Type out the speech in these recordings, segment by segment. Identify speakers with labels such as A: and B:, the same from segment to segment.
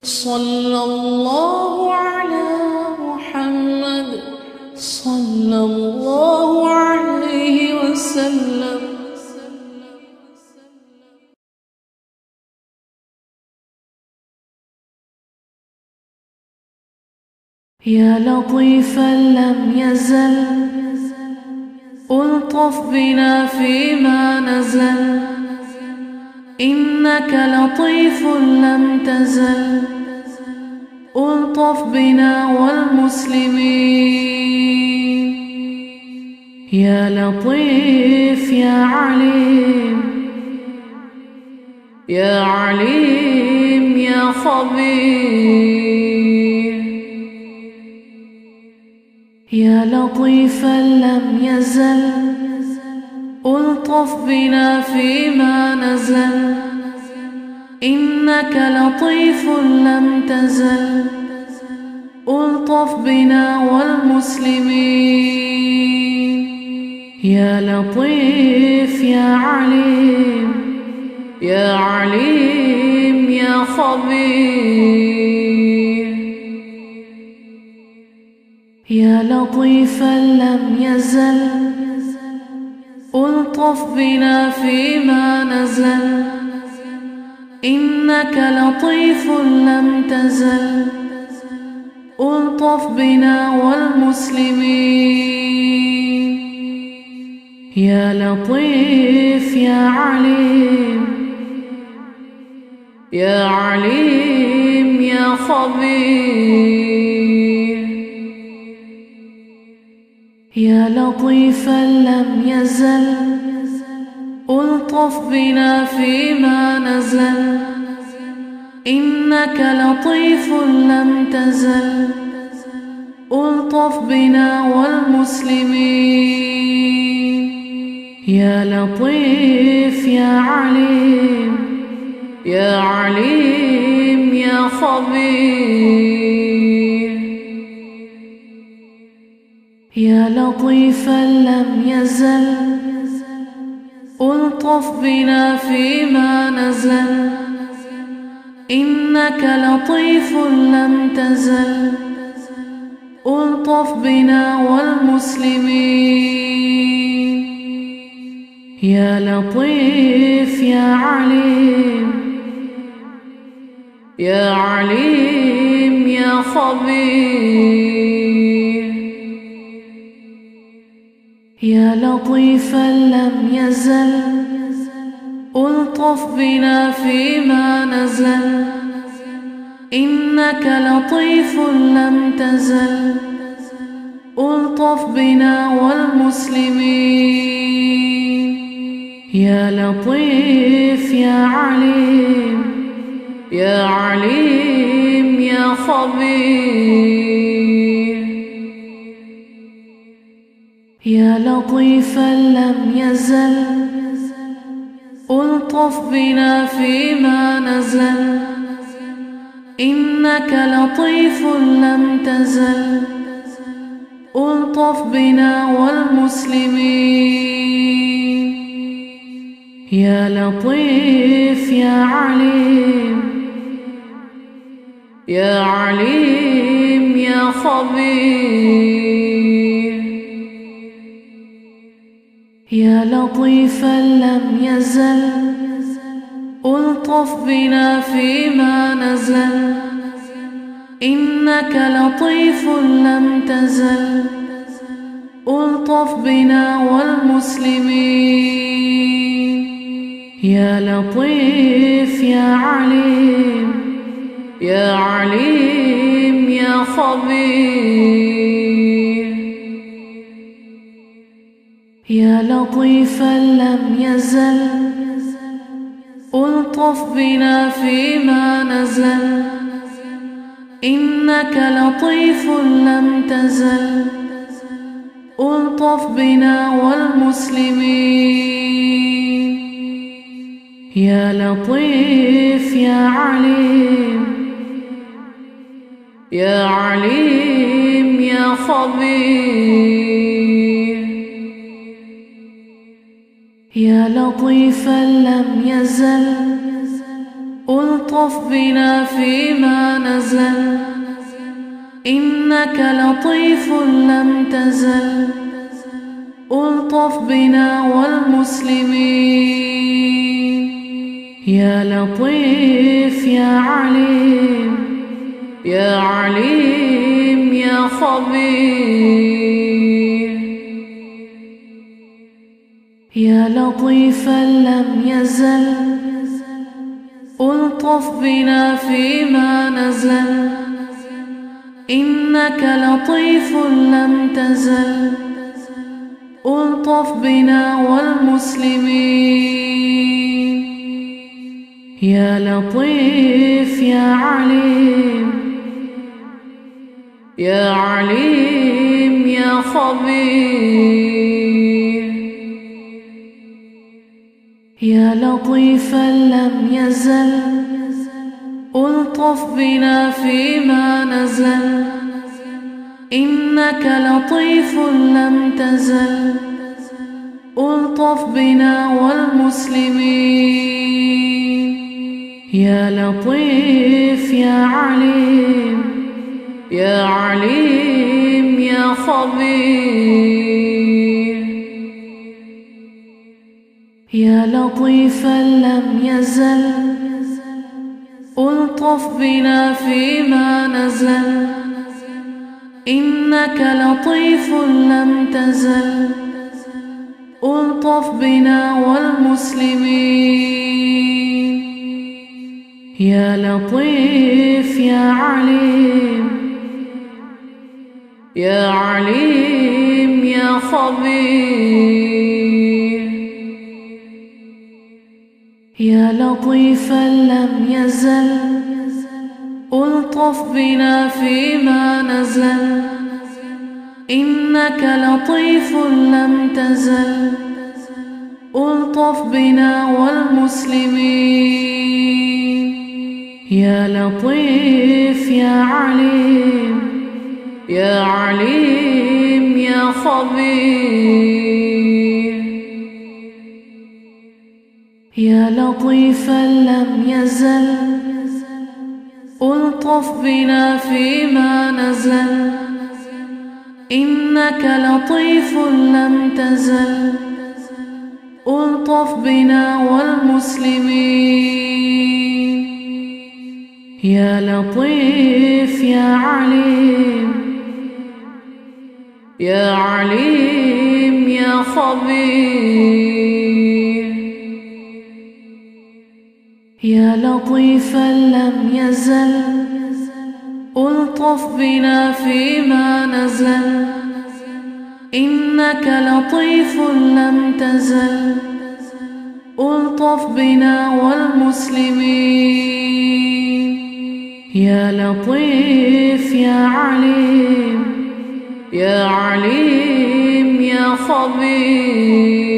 A: صلى الله على محمد صلى الله عليه وسلم. يا لطيفا لم يزل ألطف بنا فيما نزل، إنك لطيف لم تزل ألطف بنا والمسلمين. يا لطيف يا عليم، يا عليم يا خبير. يا لطيفا لم يزل ألطف بنا فيما نزل، إنك لطيف لم تزل ألطف بنا والمسلمين. يا لطيف يا عليم، يا عليم يا خبير. يا لطيفا لم يزل ألطف بنا فيما نزل، إنك لطيف لم تزل ألطف بنا والمسلمين. يا لطيف يا عليم، يا عليم يا خبير. يا لطيفا لم يزل ألطف بنا فيما نزل، إنك لطيف لم تزل ألطف بنا والمسلمين. يا لطيف يا عليم، يا عليم يا خبير. يا لطيفا لم يزل ألطف بنا فيما نزل، إنك لطيف لم تزل ألطف بنا والمسلمين. يا لطيف يا عليم، يا عليم يا خبير. يا لطيفا لم يزل ألطف بنا فيما نزل، إنك لطيف لم تزل ألطف بنا والمسلمين. يا لطيف يا عليم، يا عليم يا خبير. يا لطيفا لم يزل ألطف بنا فيما نزل، إنك لطيف لم تزل ألطف بنا والمسلمين. يا لطيف يا عليم، يا عليم يا خبير. يا لطيفا لم يزل ألطف بنا فيما نزل، إنك لطيف لم تزل ألطف بنا والمسلمين. يا لطيف يا عليم، يا عليم يا خبير. يا لطيفا لم يزل ألطف بنا فيما نزل، إنك لطيف لم تزل ألطف بنا والمسلمين. يا لطيف يا عليم، يا عليم يا خبير. يا لطيفا لم يزل ألطف بنا فيما نزل إنك لطيف لم تزل ألطف بنا والمسلمين يا لطيف يا عليم يا عليم يا خبير يا لطيفا لم يزل ألطف بنا فيما نزل إنك لطيف لم تزل ألطف بنا والمسلمين يا لطيف يا عليم يا عليم يا خبير يا لطيفا لم يزل ألطف بنا فيما نزل إنك لطيف لم تزل ألطف بنا والمسلمين يا لطيف يا عليم يا عليم يا خبير يا لطيفا لم يزل ألطف بنا فيما نزل إنك لطيف لم تزل ألطف بنا والمسلمين يا لطيف يا عليم يا عليم يا خبير يا لطيفا لم يزل ألطف بنا فيما نزل إنك لطيف لم تزل ألطف بنا والمسلمين يا لطيف يا عليم يا عليم يا خبير يا لطيفا لم يزل ألطف بنا فيما نزل إنك لطيف لم تزل ألطف بنا والمسلمين يا لطيف يا عليم يا عليم يا خبير يا لطيفا لم يزل ألطف بنا فيما نزل إنك لطيف لم تزل ألطف بنا والمسلمين يا لطيف يا عليم يا عليم يا خبير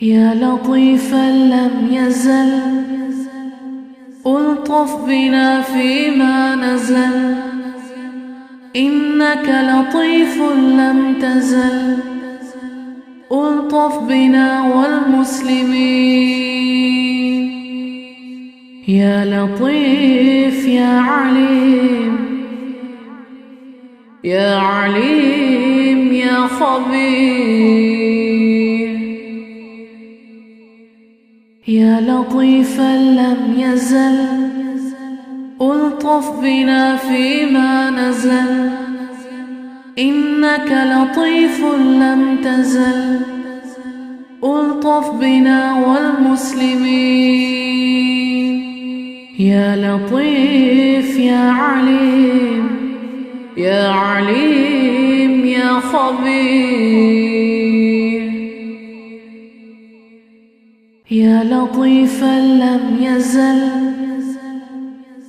A: يا لطيفا لم يزل ألطف بنا فيما نزل إنك لطيف لم تزل ألطف بنا والمسلمين يا لطيف يا عليم يا عليم يا خبير يا لطيفا لم يزل ألطف بنا فيما نزل إنك لطيف لم تزل ألطف بنا والمسلمين يا لطيف يا عليم يا عليم يا خبير يا لطيفا لم يزل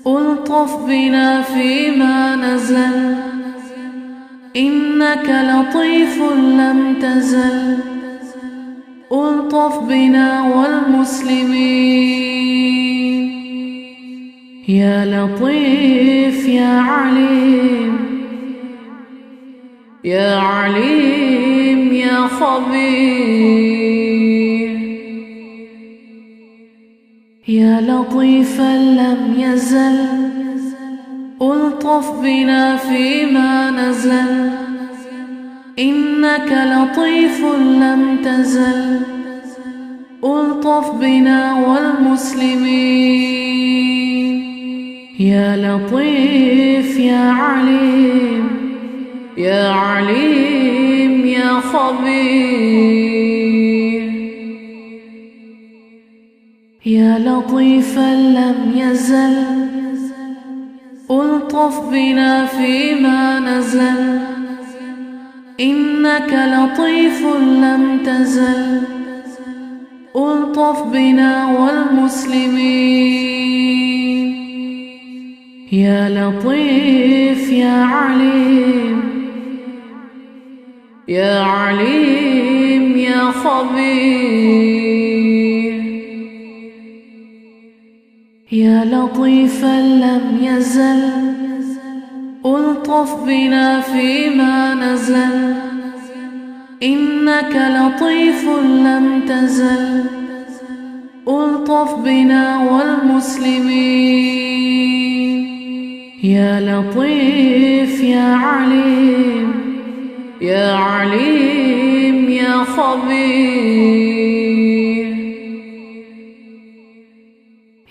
A: ألطف بنا فيما نزل إنك لطيف لم تزل ألطف بنا والمسلمين يا لطيف يا عليم يا عليم يا خبير يا لطيفا لم يزل ألطف بنا فيما نزل، إنك لطيف لم تزل ألطف بنا والمسلمين. يا لطيف يا عليم، يا عليم يا خبير. يا لطيفا لم يزل ألطف بنا فيما نزل، إنك لطيف لم تزل ألطف بنا والمسلمين. يا لطيف يا عليم، يا عليم يا خبير. يا لطيفا لم يزل ألطف بنا فيما نزل، إنك لطيف لم تزل ألطف بنا والمسلمين. يا لطيف يا عليم، يا عليم يا خبير.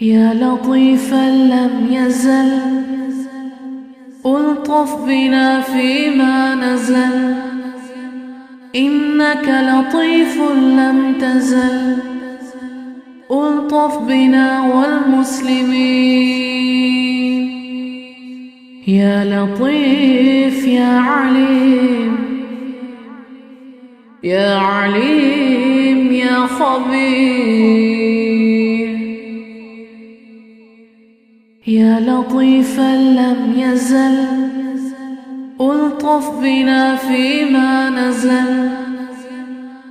A: يا لطيفا لم يزل ألطف بنا فيما نزل، إنك لطيف لم تزل ألطف بنا والمسلمين. يا لطيف يا عليم، يا عليم يا خبير. يا لطيفا لم يزل ألطف بنا فيما نزل،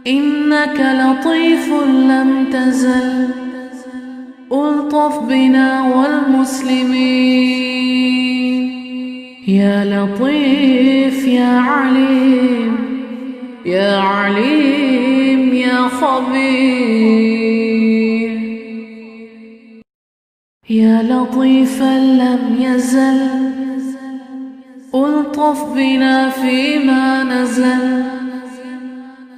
A: إنك لطيف لم تزل ألطف بنا والمسلمين. يا لطيف يا عليم، يا عليم يا خبير. يا لطيفا لم يزل ألطف بنا فيما نزل،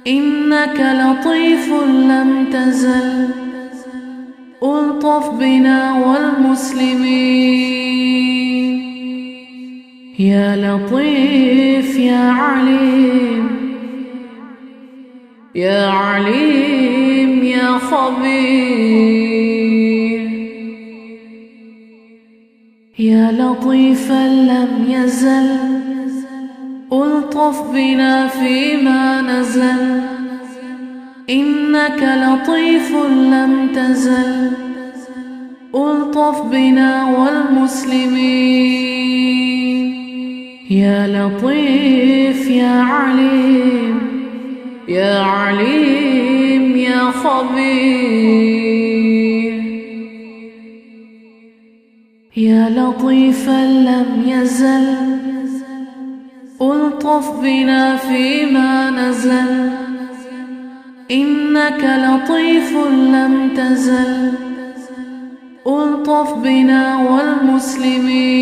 A: إنك لطيف لم تزل ألطف بنا والمسلمين. يا لطيف يا عليم، يا عليم يا خبير. يا لطيفا لم يزل ألطف بنا فيما نزل، إنك لطيف لم تزل ألطف بنا والمسلمين. يا لطيف يا عليم، يا عليم يا خبير. يا لطيفا لم يزل ألطف بنا فيما نزل، إنك لطيف لم تزل ألطف بنا والمسلمين.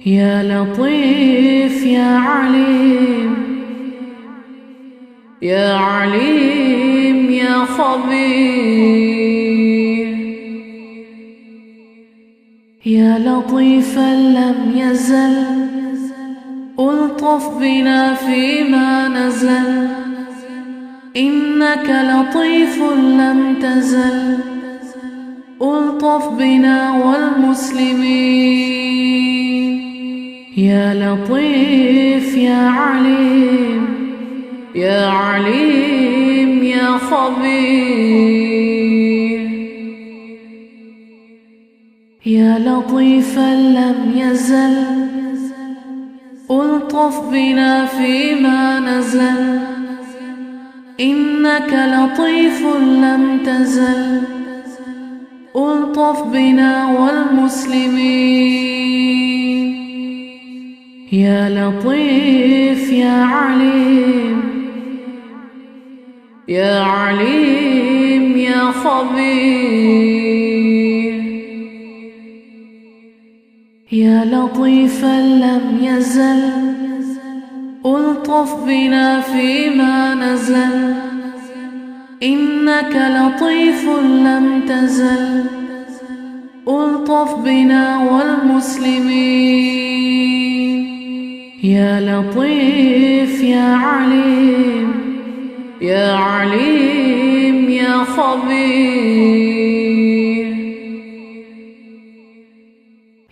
A: يا لطيف يا عليم، يا عليم يا خبير. يا لطيفا لم يزل ألطف بنا فيما نزل، إنك لطيف لم تزل ألطف بنا والمسلمين. يا لطيف يا عليم، يا عليم يا خبير. يا لطيفا لم يزل ألطف بنا فيما نزل، إنك لطيف لم تزل ألطف بنا والمسلمين. يا لطيف يا عليم، يا عليم يا خبير يا لطيفا لم يزل ألطف بنا فيما نزل إنك لطيف لم تزل ألطف بنا والمسلمين يا لطيف يا عليم يا عليم يا خبير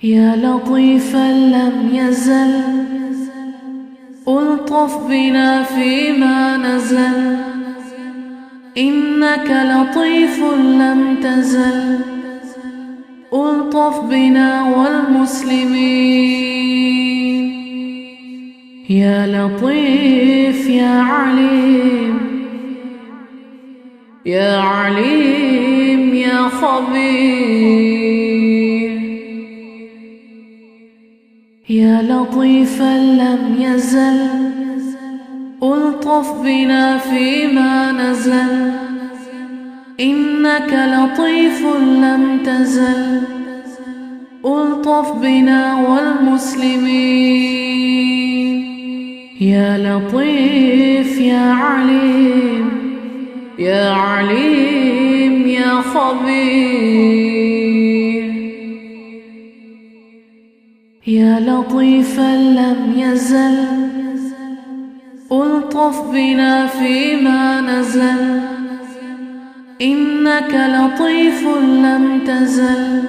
A: يا لطيفا لم يزل ألطف بنا فيما نزل إنك لطيف لم تزل ألطف بنا والمسلمين يا لطيف يا عليم يا عليم يا خبير يا لطيفا لم يزل ألطف بنا فيما نزل إنك لطيف لم تزل ألطف بنا والمسلمين يا لطيف يا عليم يا عليم يا خبير يا لطيفا لم يزل ألطف بنا فيما نزل إنك لطيف لم تزل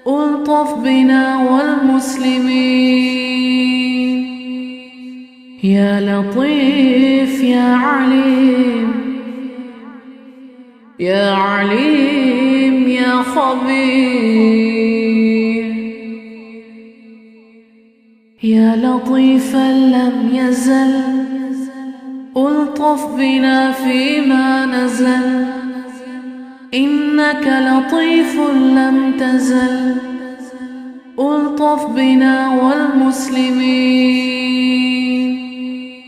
A: ألطف بنا والمسلمين يا لطيف يا عليم يا عليم يا خبير يا لطيفا لم يزل ألطف بنا فيما نزل إنك لطيف لم تزل ألطف بنا والمسلمين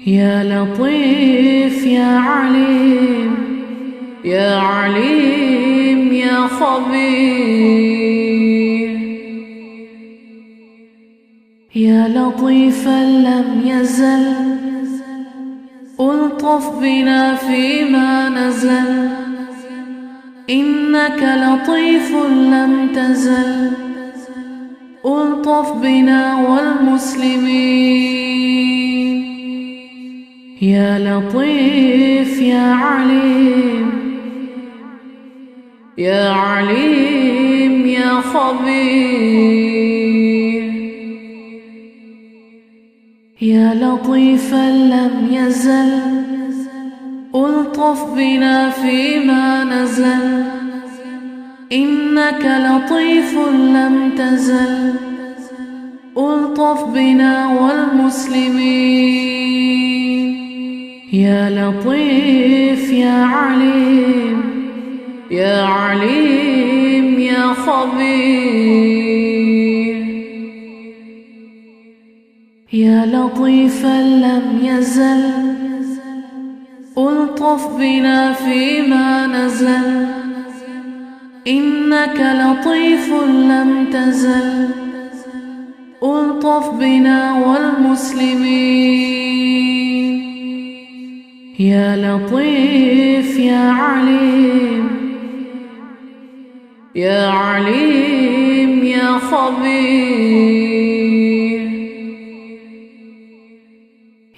A: يا لطيف يا عليم يا عليم يا خبير يا لطيفا لم يزل ألطف بنا فيما نزل إنك لطيف لم تزل ألطف بنا والمسلمين يا لطيف يا عليم يا عليم يا خبير يا لطيفا لم يزل ألطف بنا فيما نزل إنك لطيف لم تزل ألطف بنا والمسلمين يا لطيف يا عليم يا عليم يا خبير يا لطيفا لم يزل ألطف بنا فيما نزل إنك لطيف لم تزل ألطف بنا والمسلمين يا لطيف يا عليم يا عليم يا خبير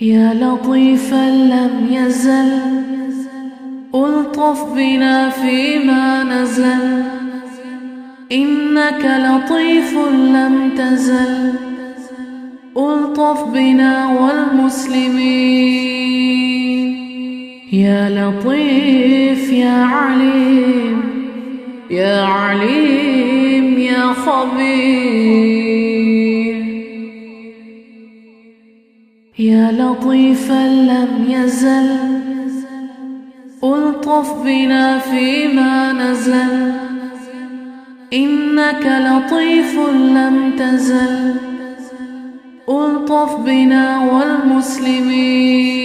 A: يا لطيفا لم يزل ألطف بنا فيما نزل إنك لطيف لم تزل ألطف بنا والمسلمين يا لطيف يا عليم يا عليم يا خبير يا لطيفا لم يزل ألطف بنا فيما نزل إنك لطيف لم تزل ألطف بنا والمسلمين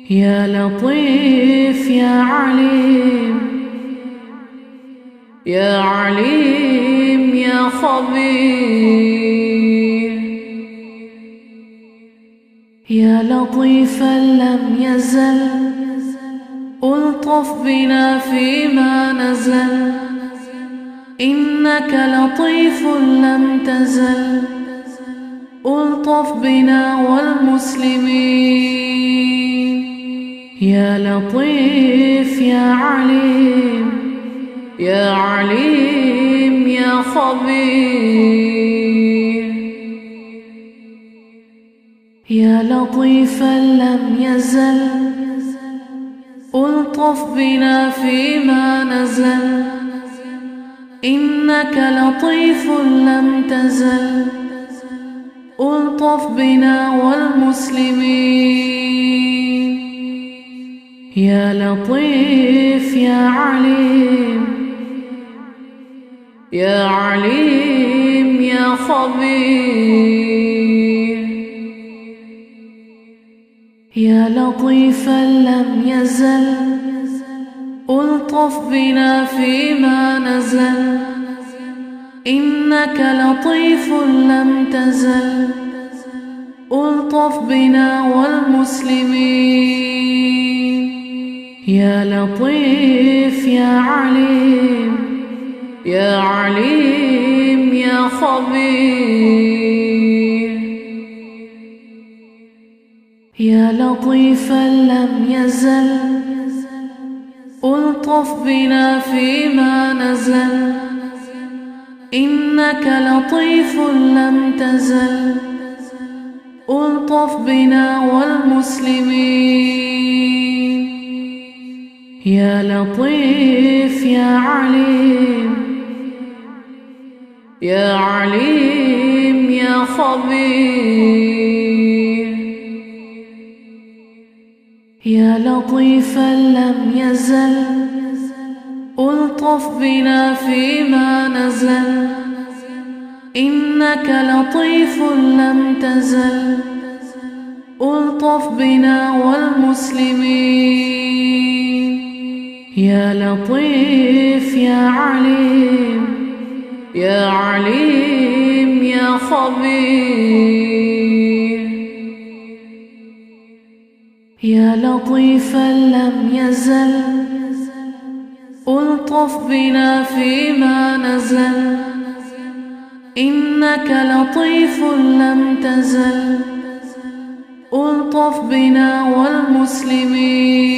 A: يا لطيف يا عليم، يا عليم يا خبير، يا لطيفا لم يزل ألطف بنا فيما نزل، إنك لطيف لم تزل ألطف بنا والمسلمين. يا لطيف يا عليم، يا عليم يا خبير، يا لطيفا لم يزل ألطف بنا فيما نزل، إنك لطيف لم تزل ألطف بنا والمسلمين. يا لطيف يا عليم، يا عليم يا خبير، يا لطيفا لم يزل ألطف بنا فيما نزل، إنك لطيف لم تزل ألطف بنا والمسلمين. يا لطيف يا عليم، يا عليم يا خبير، يا لطيفا لم يزل ألطف بنا فيما نزل، إنك لطيف لم تزل ألطف بنا والمسلمين. يا لطيف يا عليم، يا عليم يا خبير، يا لطيفا لم يزل ألطف بنا فيما نزل، إنك لطيف لم تزل ألطف بنا والمسلمين. يا لطيف يا عليم، يا عليم يا خبير، يا لطيفا لم يزل ألطف بنا فيما نزل، إنك لطيف لم تزل ألطف بنا والمسلمين.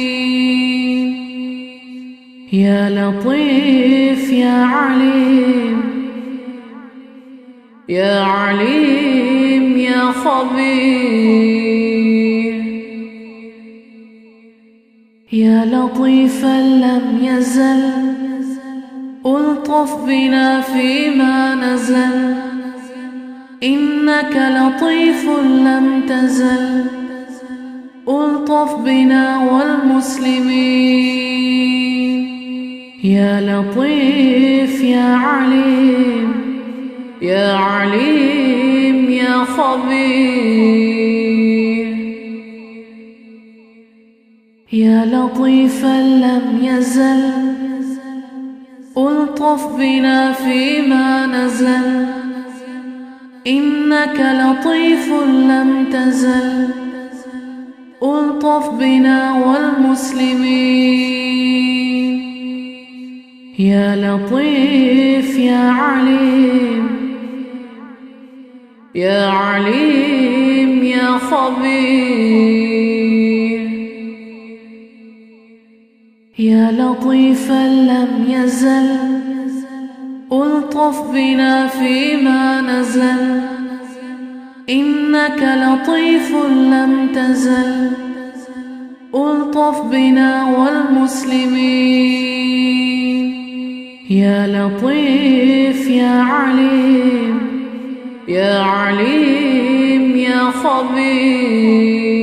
A: يا لطيف يا عليم، يا عليم يا خبير، يا لطيفا لم يزل ألطف بنا فيما نزل، إنك لطيف لم تزل ألطف بنا والمسلمين. يا لطيف يا عليم، يا عليم يا خبير، يا لطيفا لم يزل ألطف بنا فيما نزل، إنك لطيف لم تزل ألطف بنا والمسلمين. يا لطيف يا عليم، يا عليم يا خبير، يا لطيفا لم يزل ألطف بنا فيما نزل، إنك لطيف لم تزل ألطف بنا والمسلمين. يا لطيف يا عليم، يا عليم يا خبير،